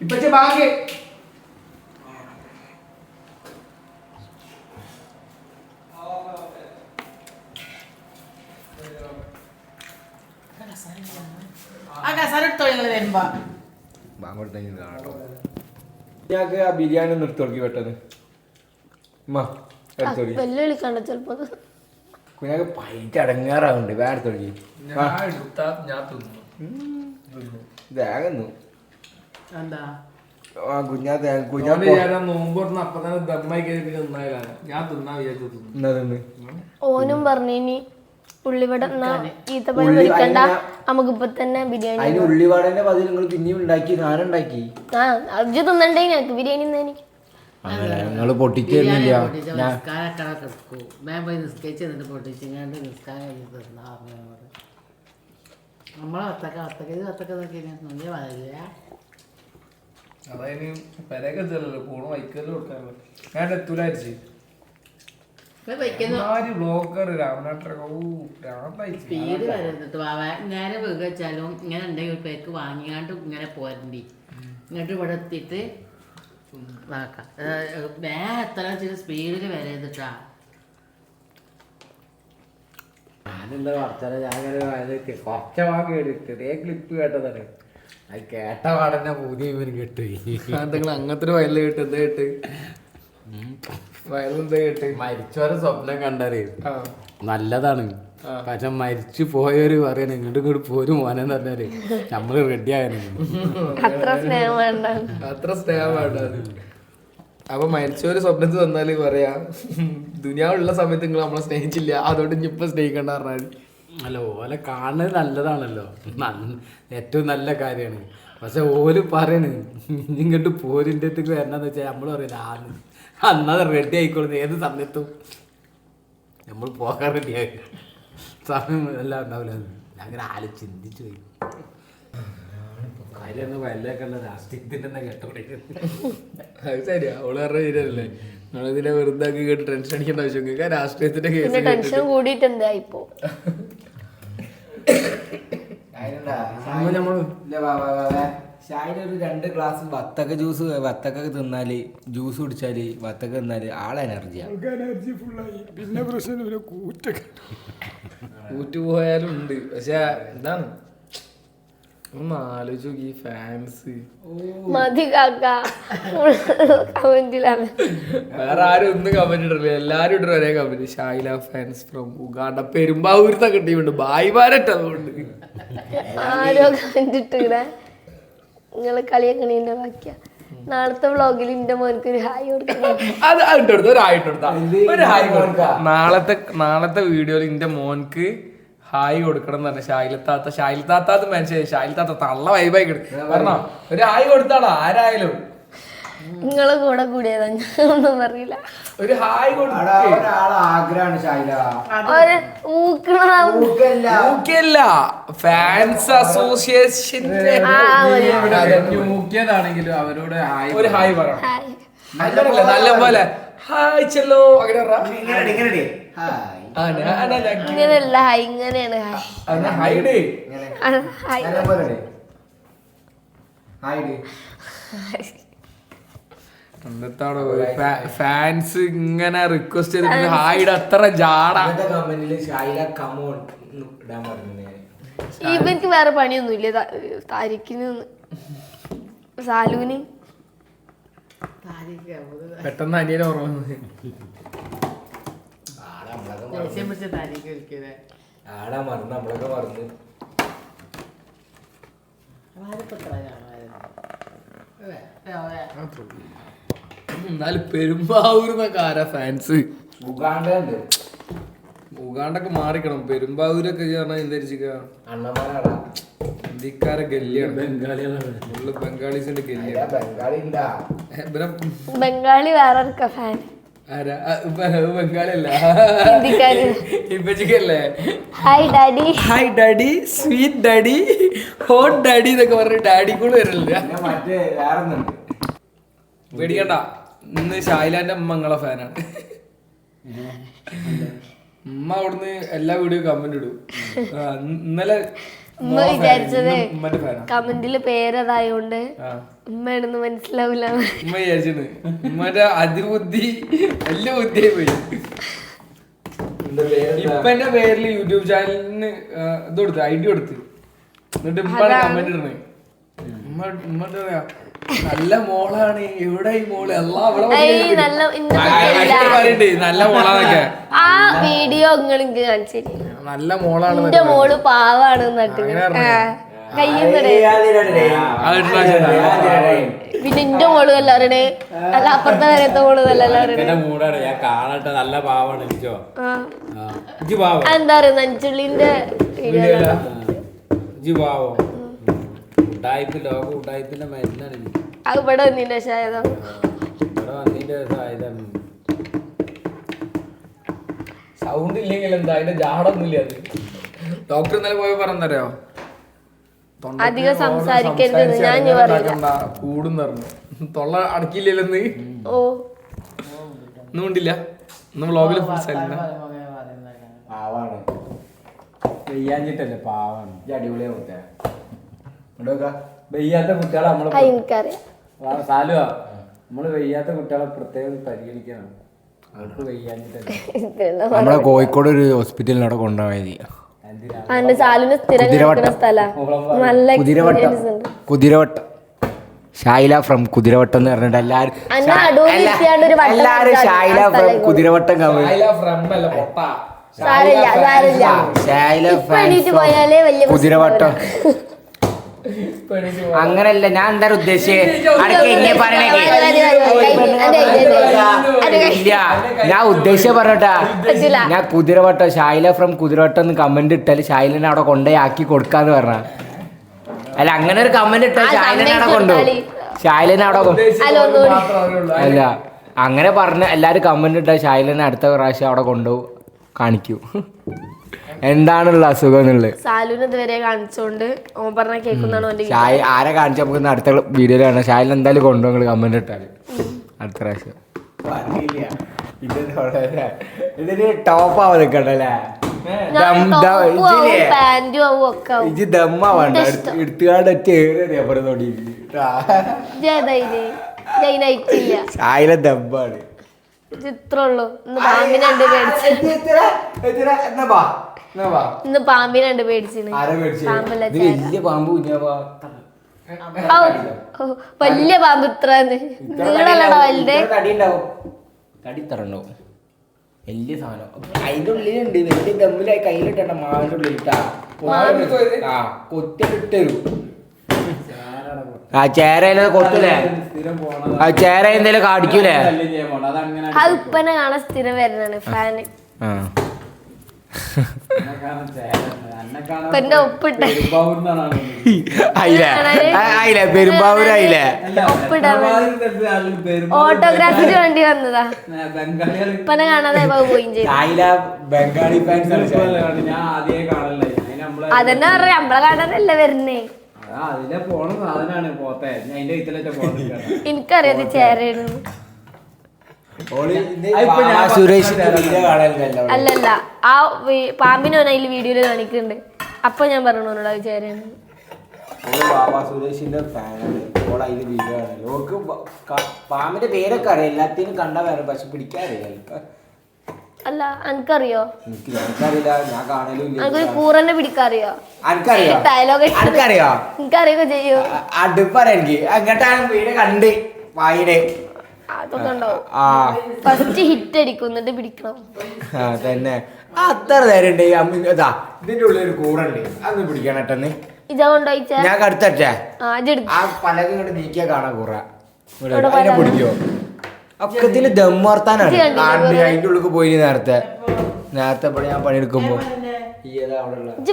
ഇപ്പച്ചേ bag ഞങ്ങൾക്ക് ആ ബിരിയാണി ഒന്ന് എടുത്തു തുടങ്ങി പെട്ടെന്ന് വെല്ലുവിളിക്കണ്ട ചെലപ്പോ കുഞ്ഞാക്ക് പൈറ്റ് അടങ്ങാറാവുണ്ട് വേറെ തുടങ്ങി ഇതാകുന്നു ഓനും പറഞ്ഞു ഉള്ളിവട ഈത്തപ്പഴം പൊരിക്കണ്ട നമുക്ക് ഇപ്പൊ തന്നെ ബിരിയാണി. അതിന് ഉള്ളിവടന്റെ പതിൽ നിങ്ങൾ പിന്നെയും ഉണ്ടാക്കി സാധനം ഉണ്ടാക്കി അജ്ജ് തിന്നണ്ടേ ഞങ്ങൾക്ക് ബിരിയാണി തന്നെ ഞങ്ങള് പൊട്ടിച്ചിരുന്നില്ല അതായത് പെരയൊക്കെ ചെല്ലല്ലോ ഫോണ് വൈക്കല്ലോ കൊടുക്കാറല്ലോ ഞാൻ എത്തൂലായിരിച്ചു ബ്ലോക്കർ സ്പീഡ് വരരുത് നേരെ വെച്ചാലും ഇങ്ങനെ ഉണ്ടെങ്കിൽ പേർക്ക് വാങ്ങിയാണ്ട് ഇങ്ങനെ പോരണ്ടി ഇങ്ങോട്ട് ഇവിടെ എത്തിയിട്ട് ഇതാക്കാം എത്ര സ്പീഡിൽ വരരുതിട്ടാ. ഞാനെന്താ വർത്തല ഞാൻ കുറച്ച വാക്ക് ചെറിയ ക്ലിപ്പ് കേട്ടതാണ്. അത് കേട്ട പാടന്നെ പുതിയ ഇവന് കിട്ടി നിങ്ങൾ അങ്ങനത്തെ ഒരു വയലിൽ കേട്ട് എന്താ കേട്ട് വയലെന്താ കേട്ട് മരിച്ചവരെ സ്വപ്നം കണ്ടറിയ നല്ലതാണ്. പക്ഷെ മരിച്ചു പോയവര് പറയണ ഇങ്ങോട്ട് ഇങ്ങോട്ട് പോരും മോനെന്ന് പറഞ്ഞാല് നമ്മള് റെഡി ആകാനും അത്ര സ്നേഹം വേണ്ട. അപ്പൊ മരിച്ചവര് സ്വപ്നത്തിൽ വന്നാല് പറയാ ദുനിയാവുള്ള സമയത്ത് നിങ്ങൾ നമ്മളെ സ്നേഹിച്ചില്ല, അതുകൊണ്ട് ഇനി ഇപ്പൊ സ്നേഹിക്കണ്ട പറഞ്ഞാൽ അല്ല ഓലെ കാണുന്നത് നല്ലതാണല്ലോ, ഏറ്റവും നല്ല കാര്യമാണ്. പക്ഷെ ഓല് പറയണ് ഇങ്ങോട്ട് പോരിൻ്റെ അടുത്തേക്ക് വരണമെന്ന് വെച്ചാൽ നമ്മൾ പറയില്ല അന്നത് റെഡി ആയിക്കോളും ഏത് സമയത്തും നമ്മൾ പോകാൻ റെഡിയായി സമയം എല്ലാം ഉണ്ടാവില്ല. അങ്ങനെ ആരും ചിന്തിച്ചു പോയി കാര്യമൊന്നും വല്ലതൊക്കെ രാഷ്ട്രീയത്തിൻ്റെ തന്നെ കേട്ടോണ്ടിരിക്കുന്നത്. അത് ശരിയാ, അവള് പറഞ്ഞ ശരിയല്ലേ, നമ്മളിതിനെ വെറുതെ കേട്ട് ടെൻഷൻ അടിക്കേണ്ട ആവശ്യം രാഷ്ട്രീയത്തിന്റെ കേസ് ടെൻഷൻ കൂടിയിട്ട് എന്താ ഇപ്പോ ഷായിനൊരു 2 ഗ്ലാസ് വത്തക്ക തിന്നാല് ജ്യൂസ് കുടിച്ചാല് വത്തക്ക തിന്നാല് ആളെ എനർജിയാണ്. പിന്നെ പ്രശ്നം കൂറ്റ് പോയാലും ഉണ്ട്. പക്ഷെ എന്താണ് ഒന്ന് ആലോചിച്ചു ഈ ഫാൻസ് മതി കാക്ക കമന്റിലാണ്. വേറെ ആരും ഒന്നും കമന്റ് ഇട്ടില്ല, എല്ലാരും ഇട്ടു ഒരേ കമന്റ്. ഷായില ഫാൻസ് ഫ്രം ഉഗാണ്ട പെരുമ്പാവൂരത്തെ കിട്ടിയുണ്ട് ബായിമാരട്ട്. അതുകൊണ്ട് ആരോ കമന്റ് ഇട്ടിവിടെ നിങ്ങള് കളിയാക്കണീന്റെ ബാക്കിയാ. നാളത്തെ വ്ളോഗിൽ എന്റെ മോനക്ക് ഒരു ഹായ് കൊടുക്കണം. നാളത്തെ വീഡിയോയിൽ എന്റെ മോൻക്ക് ഹായ് കൊടുക്കണം എന്ന് പറഞ്ഞ ഷായിലത്താത്ത മനസ്സിലായി. ഷായിലത്താത്ത തള്ള വൈബായി കിട്ടും പറഞ്ഞോ, ഒരു ഹായ് കൊടുത്താളോ ആരായാലും. നിങ്ങളെ കൂടെ കൂടിയതാ, ഒന്നും അറിയില്ല. ഒരു ഹായ് ആഗ്രഹമാണ് ഫാൻസ് അസോസിയേഷന്റെ യൂക്കിയതാണെങ്കിലും അവരോട് ഒരു ഹായ് പറയണം. നല്ല പോലെ ഹായ് ചെല്ലോ അങ്ങനെ ഇങ്ങനെയല്ല ഹായ്, ഇങ്ങനെയാണ് ഹായ്. എന്താണോ ഫാൻസ് ഇങ്ങനെ റിക്വസ്റ്റ് ചെയ്തിട്ട് ഹായിയുടെ അത്ര ജാട. ഇവർക്ക് വേറെ പണിയൊന്നുമില്ല, താരിക്കിന് സാലൂന് പെട്ടെന്ന് അനിയനെ ഓർമ്മ നമ്മളൊക്കെ മറന്ന് എന്നാലും പെരുമ്പാവൂർന്നൊക്കെ ആരാ ഫാൻസ്? ഉഗാണ്ടുണ്ട്, ഉഗാണ്ടൊക്കെ മാറിക്കണം. പെരുമ്പാവൂരൊക്കെ പറഞ്ഞാൽ എന്തായിരിക്കുക ഹിന്ദിക്കാരെ ഗല്ലിയാണ്, ബംഗാളീസിന്റെ ഗല്ലിയാണ്. ബംഗാളി വേറെ ഫാൻ ബംഗാളി അല്ല ഹിന്ദിക്കാര്. ഇപ്പച്ചല്ലേ hi daddy, hi daddy, sweet daddy, hot daddy എന്നൊക്കെ പറഞ്ഞ് ഡാഡി കൂടെ വരില്ല. മറ്റേ വേറെ പേടിക്കണ്ട, ഇന്ന് ഷായിലാന്റെ അമ്മ നിങ്ങളെ ഫാനാണ്. അമ്മ അവിടുന്ന് എല്ലാ വീഡിയോ കമന്റ് ഇടും. ഇന്നലെ ഉമ്മ വിചാരിച്ചത് ഉമ്മന്റെ ഫാനാ. കമന്റില് പേരതായോണ്ട് ആ. ഉമ്മയാണെന്ന് മനസ്സിലാവില്ല. ഉമ്മ വിചാരിച്ചത് ഉമ്മന്റെ അതിബുദ്ധി വലിയ ബുദ്ധിയായി പോയി. ഇപ്പൊ എന്റെ പേരിൽ യൂട്യൂബ് ചാനലിന് ഇത് കൊടുത്ത് ഐഡി കൊടുത്ത് എന്നിട്ട് ഉമ്മാണ് കമന്റ് ഇടണേ. ഉമ്മ എന്താ പറയാ നല്ല മോളാണ് എവിടെ ഈ മോള് എല്ലാ നല്ല മോളാന്നൊക്കെ ആ വീഡിയോ നിങ്ങൾക്ക് കാണിച്ചു നല്ല മോളാണ് എന്റെ മോള് പാവാണ് നട്ട് കയ്യുന്നടേ. പിന്നെ എന്റെ മോള് എല്ലാവരുടെ അല്ല അപ്പുറത്തെ വരത്തെ മോള് മൂടാണ് ഞാൻ കാണട്ടെ നല്ല പാവാണ് എനിക്കോ എന്താ പറയുക നഞ്ചുള്ളിന്റെ വീഡിയോ പാവോ ഉടായ്പ ലോക ഉടായ്പിന്റെ മരുന്നാണ് എനിക്ക് അത് ഇവിടെ വന്നിന്റെ ശായതോ ഇവിടെ വന്നതിന്റെ ഇതാണ്. സൗണ്ട് ഇല്ലെങ്കിൽ എന്താ അതിന്റെ ജാടൊന്നുമില്ല. അത് ഡോക്ടർ ഇന്നലെ പോയി പറഞ്ഞോ അധികം സംസാരിക്കരുത് ഞാൻ കൂടും പറഞ്ഞു. തൊള്ള അടക്കില്ലല്ലെന്ന് ഓ ഒന്നും കൊണ്ടില്ല. ഇന്ന് വ്ളോഗിൽ ഫുൾ സൈലന്റ്. പാവാണ് വെയ്യാഞ്ഞിട്ടല്ലേ പാവാണ്. അടിപൊളിയാ കുട്ടിയാ വെയ്യാത്ത കുട്ടികളെ നമ്മള് എനിക്കറിയാം സാലുവാ നമ്മള് വെയ്യാത്ത കുട്ടികളെ പ്രത്യേകം പരിഗണിക്കണം. അവർക്ക് വെയ്യാഞ്ഞിട്ടല്ലേ. നമ്മളെ കോഴിക്കോട് ഒരു ഹോസ്പിറ്റലിൽ അവിടെ കൊണ്ടുപോയി. അതിന്റെ സാലിന് സ്ഥിരം കിടക്കുന്ന സ്ഥലം നല്ല എക്സ്പീരിയൻസ് ഉണ്ട്. കുതിരവട്ടം ഷായില ഫ്രം കുതിരവട്ടം എന്ന് പറഞ്ഞിട്ട് എല്ലാരും ഷായില ഫ്രം കുതിരവട്ടം ഷായില ഫ്രം കുതിരവട്ടം. അങ്ങനല്ല ഞാൻ എന്താ ഉദ്ദേശിച്ചത് ഇല്ല ഞാൻ ഉദ്ദേശിച്ച പറഞ്ഞോട്ടാ. ഞാൻ കുതിരവട്ടം ഷായില ഫ്രം കുതിരവട്ടം എന്ന് കമന്റ് ഇട്ടാല് ഷായിലിനെ അവിടെ കൊണ്ടുപോയി ആക്കി കൊടുക്കാന്ന് പറഞ്ഞ. അല്ല അങ്ങനെ ഒരു കമന്റ് ഇട്ടാൽ ഷായിലിനെ അവിടെ കൊണ്ടുപോകും. ഷായിലിനെ അവിടെ അല്ല അങ്ങനെ പറഞ്ഞ എല്ലാരും കമന്റ് ഇട്ടാൽ ഷായിലിനെ അടുത്ത പ്രാവശ്യം അവിടെ കൊണ്ടുപോകും കാണിക്കൂ എന്താണുള്ള അസുഖം എന്നുള്ളത്. സാലൂന് ഇതുവരെ കാണിച്ചോണ്ട് ഓൻ പറഞ്ഞ കേൾക്കുന്നതാണോ ഷായി ആരെ കാണിച്ച നമുക്ക് അടുത്ത വീഡിയോയിൽ കാണാം. ഷായിൽ എന്തായാലും കൊണ്ടുപോകും കമന്റ് ഇട്ടാല് അടുത്ത പ്രാവശ്യം. ഇതിന് ടോപ്പ് ആവാ നിക്കണ്ടല്ലേ ഇജ് ദമ്മാ വേണ്ട എടുത്തുകാണ്ട് ഒറ്റ ഷായിലെ ദമ്മാണ്. ചിത്രമുള്ളൂ ഇന്ന് പാമ്പിനുണ്ട് പേടിച്ച് ഇന്ന് പാമ്പിനുണ്ട് പേടിച്ചിന് പാമ്പല്ല വലിയ പാമ്പ് വലിയ പാമ്പ് ഇത്ര നീളല്ലടാ വലുത് തടി തറണ്ടാവും വലിയ സാധനം അതിന്റെ ഉള്ളിലുണ്ട് വലിയ ദമ്മിലായി കയ്യിലിട്ട മാവിന്റെ ഉള്ളിലിട്ടാ കൊത്തിട്ടു ആ ചേരയില് കൊത്തൂലേ ആ ചേര എന്തേലും കാടിക്കൂലേ ആ ഉപ്പനെ കാണാൻ സ്ഥിരം വരുന്നതാണ് ഫാന് പെരുമ്പാവൂരായില്ലേ ഓട്ടോഗ്രാഫിക്ക് വേണ്ടി വന്നതാ ഉപ്പനെ കാണാതെ പോവുകയും ചെയ്തു. അതന്നെ പറയാ നമ്മളെ കാണാനല്ല വരുന്നേ. എനിക്കറിയാം ചേരയാണ്. അല്ലല്ല ആ പാമ്പിനെ അതിൽ വീഡിയോയില് കാണിക്കുന്നുണ്ട്. അപ്പൊ ഞാൻ പറഞ്ഞു അത് ചേരയാണ്. സുരേഷിന്റെ ഫാനാണ്. പാമ്പിന്റെ പേരൊക്കെ അറിയാം എല്ലാത്തിനും കണ്ടാ വരാം പക്ഷെ പിടിക്കാറില്ല. അല്ല എനിക്കറിയോ എനിക്കറിയില്ല ഞാൻ കാണലും എനിക്കൊരു കൂറന്നെ പിടിക്കാറിയോ ഡയലോഗ് എനിക്കറിയൊക്കെ ചെയ്യോ അടുപ്പറ എനിക്ക് അങ്ങോട്ടാണ് വീട് കണ്ട് വായിടെ അതൊക്കെ ഉണ്ടാവും. ഫസ്റ്റ് ഹിറ്റ് അടിക്കും എന്നിട്ട് പിടിക്കണം. തന്നെ അത്ര നേരം ഉണ്ട്. ഇതാ ഇതിന്റെ ഉള്ളിൽ ഒരു കൂറുണ്ട് അന്ന് പിടിക്കണട്ടെന്ന് ഇതാ കൊണ്ടുപോയിച്ച ഞാൻ കടുത്തേ ആ പലക ഇങ്ങോട്ട് നീക്കിയാ കാണാ കൂറ അതിനെ പിടിക്കോ ഒക്കത്തില് ദമ്മർത്താനാണ്. അതിന്റെ ഉള്ളിൽ പോയി നേരത്തെ ഞാൻ പണിയെടുക്കുമ്പോ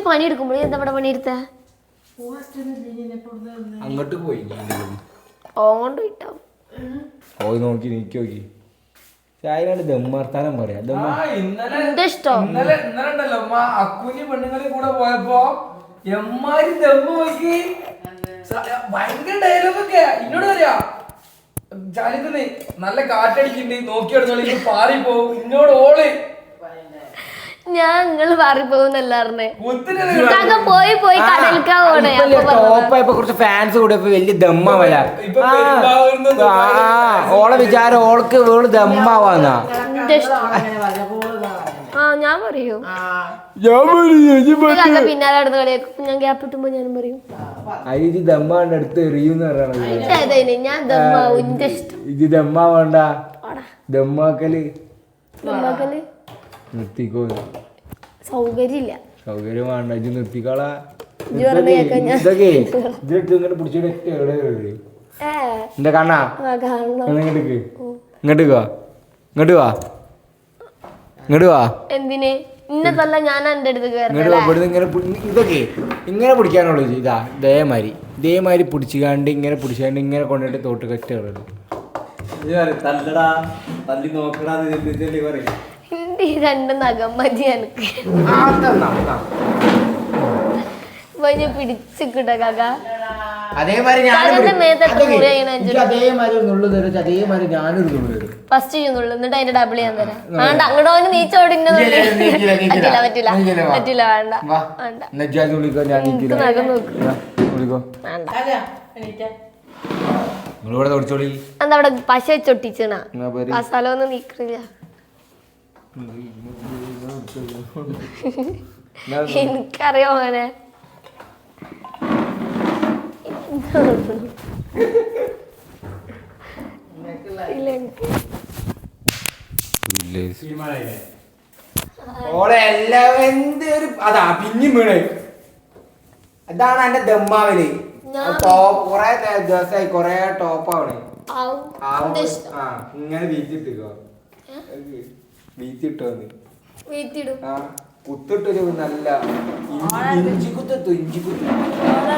പണിയെടുക്കുമ്പോ എന്താ ഇവിടെ പണിയെടുത്ത അങ്ങോട്ട് പോയി ഓണ്ട് കിട്ടാവും പോയി നോക്കി നീക്കി നോക്കി ചായനായിട്ട് ദമ്മർത്താനം പറയാ. ഇന്നലെ ഉണ്ടല്ലോ അമ്മ അക്കുനി പെണ്ണുങ്ങളെ കൂടെ പോയപ്പോ എമ്മാരി ദമ്മ് നോക്കി ഭയങ്കര ഡയലോഗൊക്കെ ഇന്നോട് പറയാ ചാലിക്കുന്നേ നല്ല കാറ്റടിക്കുന്നുണ്ട് നോക്കി എടുത്തോളി പാറി പോവും ഇന്നോട് ഓള് ഞാൻ നിങ്ങള് മാറിപ്പോകുന്നല്ല പറഞ്ഞേ കാക്ക പോയി കടൽക്കാ പോണേ ടോപ്പായപ്പോ കുറച്ച് ഫാൻസ് കൂടിയപ്പോ വലിയ ദമ്മാവല ഇപ്പൊ പെരുമ്പാവൂരിന്ന് ഓളെ വിചാരം ഓൾക്ക് വേള് ദമ്മാവാന്നാ ഞാൻ പറയൂ ഞാൻ കാക്ക പിന്നാലെ നടന്ന് കളിയാക്കും ഞാൻ ഗ്യാപ്പ് ഇട്ടുമ്പോ ഞാനും പറയും അരി ദമ്മാണ്ട് അടുത്ത് എറിയൂന്ന് പറയണത് അതേനെ ഞാൻ ദമ്മാവും എന്റെ ഇഷ്ടം ഇത് ദമ്മാവണ്ട ദമ്മാക്കല് ദമ്മാക്കല് നിർത്തിക്കോ സൗകര്യമില്ല സൗകര്യം വേണ്ട ഇത് നിർത്തിക്കോളാ ഇജ്ജ് പറഞ്ഞ കേക്കാൻ ഞാൻ ഇതൊക്കെ ഇതിട്ട് ഇങ്ങനെ പിടിച്ചിട്ട് എവിടെ എന്റെ കണ്ണാ കാണണം ഇങ്ങോട്ടേക്ക് ഇങ്ങോട്ട് വാ ഇങ്ങോട്ട് വാ ഇങ്ങോട്ട് വാ എന്തിന് ഇന്നതല്ല ഞാൻ എന്റെ അടുത്ത് ഇങ്ങോട്ട് വാ ഇവിടുന്ന് ഇങ്ങനെ ഇതൊക്കെ ഇങ്ങനെ പിടിക്കാനുള്ളൂ ഇതാ ഇതേമാതിരി പിടിച്ചുകാണ്ട് ഇങ്ങനെ പിടിച്ചാണ്ട് ഇങ്ങനെ കൊണ്ടിട്ട് തോട്ട് കറ്റ തല്ലടാ തല്ലി നോക്കടാ പറയും എന്റെ ഈ രണ്ട് നഖം മതി എനിക്ക് ഞാൻ പിടിച്ചിട്ട കാക്ക അതേമാതിരി കാക്കന്റെ മേത്തൊക്കെ മുറി ചെയ്യണ അതേമാതിരി ഒരു നുള്ളു തരും അതേമാതിരി ഞാനൊരു നുള്ളു തരും ഫസ്റ്റ് ചെയ്യുന്നുള്ളൂ എന്നിട്ട് അതിന്റെ ഡബിൾ ഞാൻ തരാം വേണ്ട അങ്ങോട്ട് നീച്ചോടിന്റെ പറ്റില്ല വേണ്ട വേണ്ട എനിക്ക് നഖം നോക്കും വേണ്ട എന്താ അവിടെ പശ വെച്ചൊട്ടിച്ചണ ആ സ്ഥലം ഒന്നും നീക്കണില്ല എനിക്കറിയോ മോനെ ഇല്ല എനിക്ക് ഓളെ എല്ലാം എന്തൊരു അതാ പിന്നെയും വീണേ അതാണ് എന്റെ ദമ്മാവല് കൊറേ ദിവസമായി കൊറേ ടോപ്പാവണേ ഇങ്ങനെ വീത്തിട്ടോ വീട്ടിടും ആ കുത്തിട്ടൊരു നല്ല ഇഞ്ചിക്കുത്തെത്തു ഇഞ്ചിക്കുത്ത്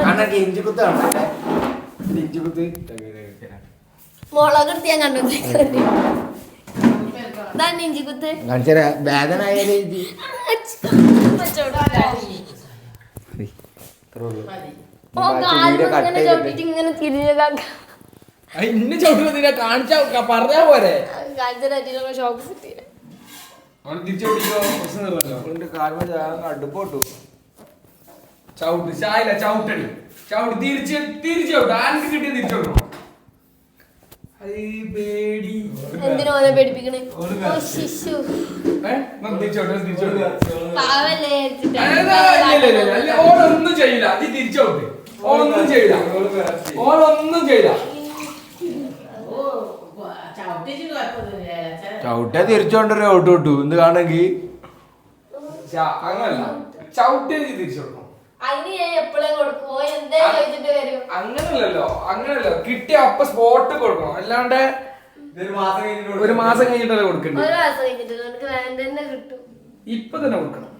കണ്ണൊക്കെ ഇഞ്ചിക്കുത്ത് കാണല്ലേ ഇഞ്ചിക്കുത്ത് മുളക് എടുത്ത് ഞാൻ കണ്ടു ഇഞ്ചി കുത്ത് വേദന ഇങ്ങനെ തിരിഞ്ഞ ഇന്നെ ചവിട്ടി കാണിച്ചാ പറഞ്ഞാ പോരെ ഷോക്ക് കിട്ടിയ അടുപ്പോട്ടു ചവിട്ട് ചായല ചവിട്ടടി ചവിട്ട് തിരിച്ചോട്ട് ആർക്ക് കിട്ടിയ തിരിച്ചോട്ടോ എന്തിനാ ഓനെ പേടിപ്പിക്കണേ ശിശു പാവല്ലേ ഓളൊന്നും ചെയ്യില്ല അത് തിരിച്ചോട്ട് ഓളൊന്നും ചെയ്യില്ല ഓളൊന്നും ചെയ്യില്ല ചവിട്ട തിരിച്ചോണ്ടൊരു ഔട്ട് വിട്ടു എന്ത് കാണെങ്കിൽ അങ്ങനല്ല ചവിട്ടിയ തിരിച്ചോട്ടോ അങ്ങനല്ലോ കിട്ടിയ അപ്പൊ സ്പോട്ട് കൊടുക്കണം അല്ലാണ്ട് ഒരു മാസം കഴിഞ്ഞിട്ടല്ലേ കൊടുക്കണ്ടേ ഇപ്പൊ തന്നെ കൊടുക്കണം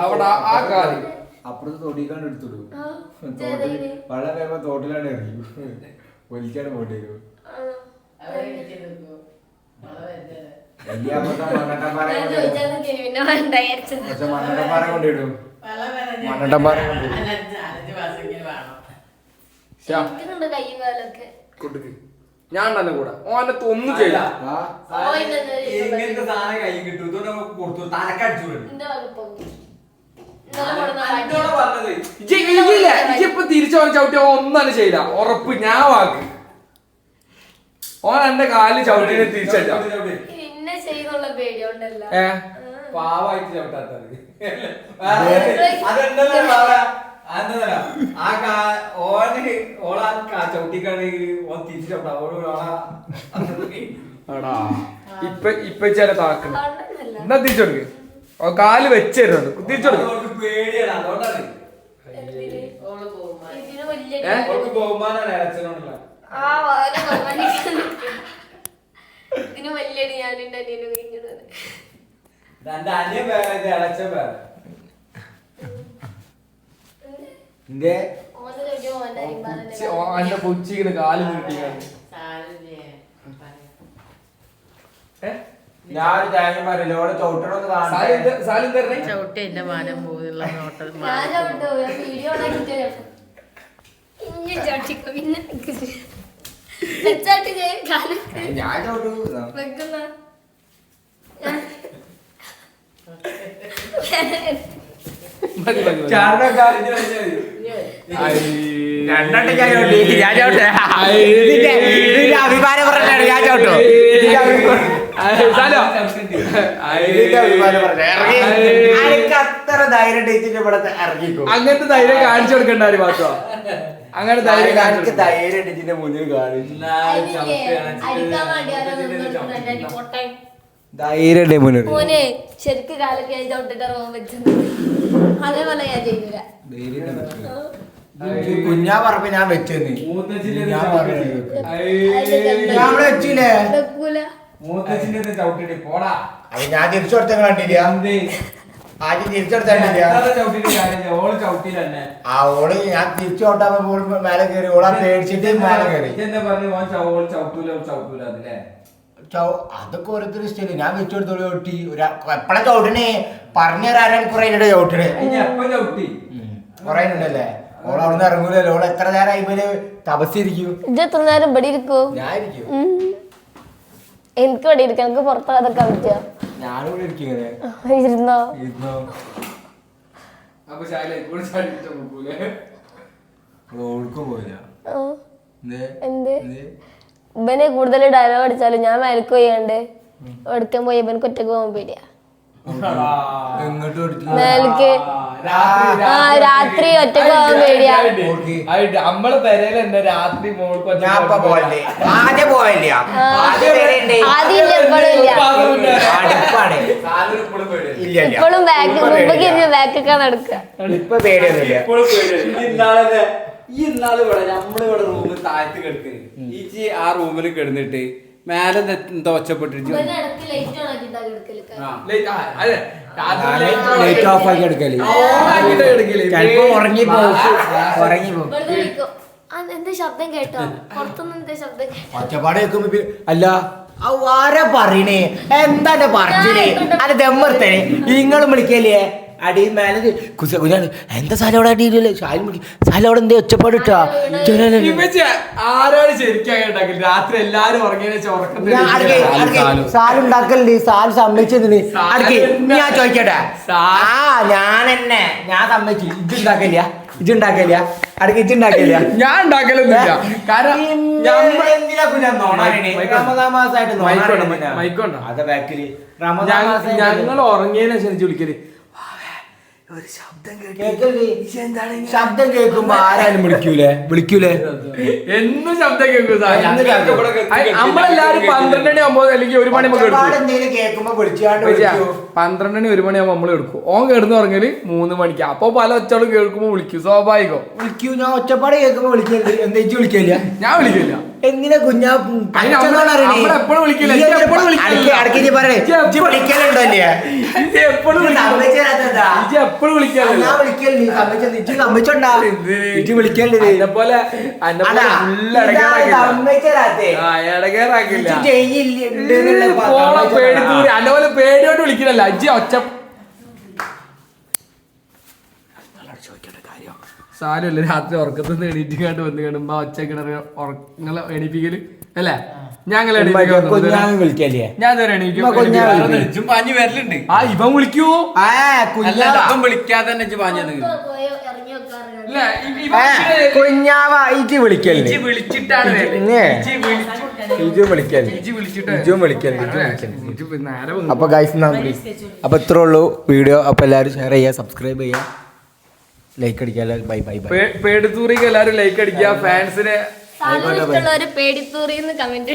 അവിടെ ആ കാര്യം അപ്പുറത്ത് തൊടിക്കാണ്ട് എടുത്തിടൂ വെള്ളം വരുമ്പോ തോട്ടിലാണ് എറിയും ഒലിക്കാണ് പോണ്ടി വരും വലിയ മണ്ണട്ടപ്പാറ കൊണ്ടിടും മണ്ണട്ടപ്പാറ ഞാൻ തന്നെ കൂടെ ഓനത്ത് ഒന്നും ചെയ്യില്ല ഇങ്ങനത്തെ സാധനം കൈ കിട്ടും ഇതൊന്നും കൊടുത്തു തലക്കടിച്ചു ഇപ്പൊ തിരിച്ചു ഓൻ ചവിട്ടി ഒന്നും ചെയ്യില്ല ഉറപ്പ് ഞാൻ വാക്ക് ഓൻ എന്റെ കാലിൽ ചവിട്ടിനെ തിരിച്ചല്ല പാവായിട്ട് ചവിട്ടാത്തത് ചവിട്ടിക്കാണെങ്കിൽ ഓൻ തിരിച്ചു ചവിട്ടാ ഇപ്പൊ ചില താക്കണം എന്നാ തിരിച്ചെടുക്ക് ഓ കാല് വെച്ചിരുന്നുണ്ട് തിരിച്ചെടുക്ക് പേടിയാണ് അതുകൊണ്ടാണ് ബഹുമാനാണ് അച്ഛനോടുള്ള ഇതിന് വലിയടി ഞാനുണ്ട് അനിയനും കഴിഞ്ഞത് അനിയൻ വേറെ അച്ഛൻ വേറെ എന്റെ പൊച്ചിങ്ങനെ കാല് നീട്ടിക്കാണ് ഞാൻ തേങ്ങ പറയില്ല ഓടെ ചവിട്ടണമെന്ന് കാണാൻ ചവിട്ടി എന്റെ മാനം പോയുള്ള നോട്ടം ഞാൻ ചവിട്ടു വെക്കുന്ന മതി മതി അഭിമാനം പറഞ്ഞാണ് ഞാൻ ചവിട്ടോ അത്ര ധൈര്യം ടീച്ചിന്റെ ഇവിടെ ഇറങ്ങിക്കോ. അങ്ങനത്തെ ധൈര്യം കാണിച്ചു കൊടുക്കണ്ട ഒരു മാത്രം. അങ്ങനെ ധൈര്യം കാണിച്ചു ധൈര്യം ടീച്ചിന്റെ മുന്നിൽ കാണിച്ചു ധൈര്യം മുന്നിൽ മോനെ ശരിക്ക് കാലൊക്കെ ഞാൻ ചവിട്ടിട്ട് ഇറങ്ങാൻ പറ്റുന്നു. അതേപോലെ ഞാൻ ചെയ്യൂല. കുഞ്ഞാ പറഞ്ഞ ഞാൻ വെച്ചെന്ന് ഞാൻ വെച്ചില്ലേ വെക്കൂല. അത് ഞാൻ തിരിച്ചു കൊടുത്ത കണ്ടില്ല ആദ്യം തിരിച്ചു കൊടുത്തില്ല ആ ഓള് ഞാൻ തിരിച്ചു കൊടുത്താൽ മേലെ കയറി ഓളാ പേടിച്ചിട്ട് മേലെ കയറി അതൊക്കെ ഓരോരുത്തർ ഇഷ്ടമില്ല. ഞാൻ വെച്ചു കൊടുത്തോളൂ ചവിട്ടി എപ്പഴാ ചവിട്ടണേ പറഞ്ഞു തരാനാണ് കുറെ ചവിട്ടണേ കുറെ ഉണ്ടല്ലേ ഓൾ അവിടുന്ന് ഇറങ്ങൂലല്ലോ. ഓൾ എത്ര നേരം അതിമേല് തപസ്സിരിക്കും. എത്ര നേരം ഇവിടെ ഇരിക്കൂ? ഞാൻ ഇരിക്കും. എനിക്ക് ഇവിടെ ഇരിക്കാം. എനിക്ക് പുറത്താതൊക്കെ പറ്റുക. ഞാനും ഇവിടെ ഇരിക്കും ഇങ്ങനെ ഇരുന്നോ ഇരുന്നോ ഓൾക്കും പോയില്ല. എന്ത് ഇവനെ കൂടുതൽ ഡയലോഗ് അടിച്ചാലും ഞാൻ മേലക്ക് പോയാണ്ട് എടുക്കാൻ പോയി ഇവനക്ക് ഒറ്റക്ക് പോകാൻ പേടിയാ. മേലക്ക് രാത്രി ഒറ്റക്ക് പോകാൻ പേടിയാ. നമ്മളെ പെരയിൽ തന്നെ രാത്രി ആദ്യം എപ്പോഴും ഇല്ല. ഇപ്പോഴും ബാക്ക് മുമ്പൊക്കെ ബാക്കൊക്കെ നടക്കുക. ഇപ്പൊ പേടിയൊന്നുമില്ല. ഈ ഇന്നാള് ഇവിടെ നമ്മളിവിടെ റൂമിൽ താഴത്ത് കിടക്കണ് ഈ ആ റൂമിൽ കിടന്നിട്ട് മേലെ എന്താ ഒച്ചപ്പെട്ടിട്ട് ലൈറ്റ് ഓഫ് ആക്കി എടുക്കല് ചിലപ്പോ ഉറങ്ങിപ്പോ എന്താ ശബ്ദം കേട്ടോ? പുറത്തുനിന്ന് എന്താ ശബ്ദം? ഒച്ചപ്പാട് കേൾക്കുമ്പോ അല്ല ആരാ പറയണേ എന്താ പറഞ്ഞേ അത് ദമ്മർത്തനെ നിങ്ങളും വിളിക്കല്ലേ അടി മേലെ എന്താ സാല അവിടെ അടിയില്ലേ സാല അവിടെ എന്താ ഒച്ചപ്പാട് ഇട്ടാ ആരാണ് ശരിക്കും രാത്രി എല്ലാരും സാലുണ്ടാക്കലുണ്ട്. സാല് സമ്മതിച്ചതിന് ഞാൻ ചോദിക്കട്ടെ ഞാനെന്നെ ഞാൻ സമ്മതിച്ചു ഇജുണ്ടാക്കില്ല അടുക്ക് ഇജുണ്ടാക്കില്ല ഞാൻ ഉണ്ടാക്കലൊന്നുമില്ല. കാരണം ഞങ്ങൾ ഉറങ്ങിയതിനെ ശരിച്ച് വിളിക്കല് ശബ്ദം കേൾക്കുമ്പോ ആരാലും വിളിക്കൂലേ എന്നും ശബ്ദം കേൾക്കും. നമ്മളെല്ലാരും 12 മണി ആകുമ്പോ അല്ലെങ്കിൽ 1 മണി നമുക്ക് എടുക്കും. 12 മണി 1 മണിയാകുമ്പോ നമ്മൾ എടുക്കും. ഓൻ കിടന്ന് പറഞ്ഞാല് 3 മണിക്ക്. അപ്പൊ പല ഒച്ചകളും കേൾക്കുമ്പോ വിളിക്കും. സ്വാഭാവികം വിളിക്കൂ. ഞാൻ ഒച്ചപ്പാട് കേൾക്കുമ്പോ വിളിക്കരുത്. എന്താ വിളിക്കില്ല? ഞാൻ വിളിക്കില്ല. എന്തിനാ കുഞ്ഞാ എപ്പോഴും വിളിക്കില്ല. അല്ലപോലെ പേടിയോട്ട് വിളിക്കില്ലല്ല അജ്ജി ഒച്ച സാരമില്ല. രാത്രി ഉറക്കത്തിൽ നിന്ന് എണീറ്റിങ്ങാണ്ട് വന്ന് കാണുമ്പോ ഒച്ച കിണറ് ഉറങ്ങളെ എണീപ്പിക്കല് അല്ലേ? ഞങ്ങൾ ഞാൻ വരലുണ്ട്. ആ ഇവൻ വിളിക്കൂ വിളിക്കാതെ തന്നെ കുഞ്ഞാവ ഇജ് വിളിക്കല്ലേ വിളിച്ചിട്ടാണ് അപ്പൊ ഗൈസ് അപ്പൊ ഇത്രേ ഉള്ളൂ വീഡിയോ. അപ്പൊ എല്ലാവരും ഷെയർ ചെയ്യുക, സബ്സ്ക്രൈബ് ചെയ്യുക, ലൈക്ക് അടിക്കുക. Bye bye bye. പേടിത്തൂറിക്ക് എല്ലാരും ലൈക്ക് അടിക്കുക. ഫാൻസിനെ ഇഷ്ടമുള്ളവര് പേടിത്തൂറിന്ന് കമന്റ്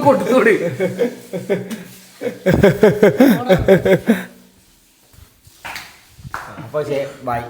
കൊടുത്തൂടി. അപ്പൊ ബൈ.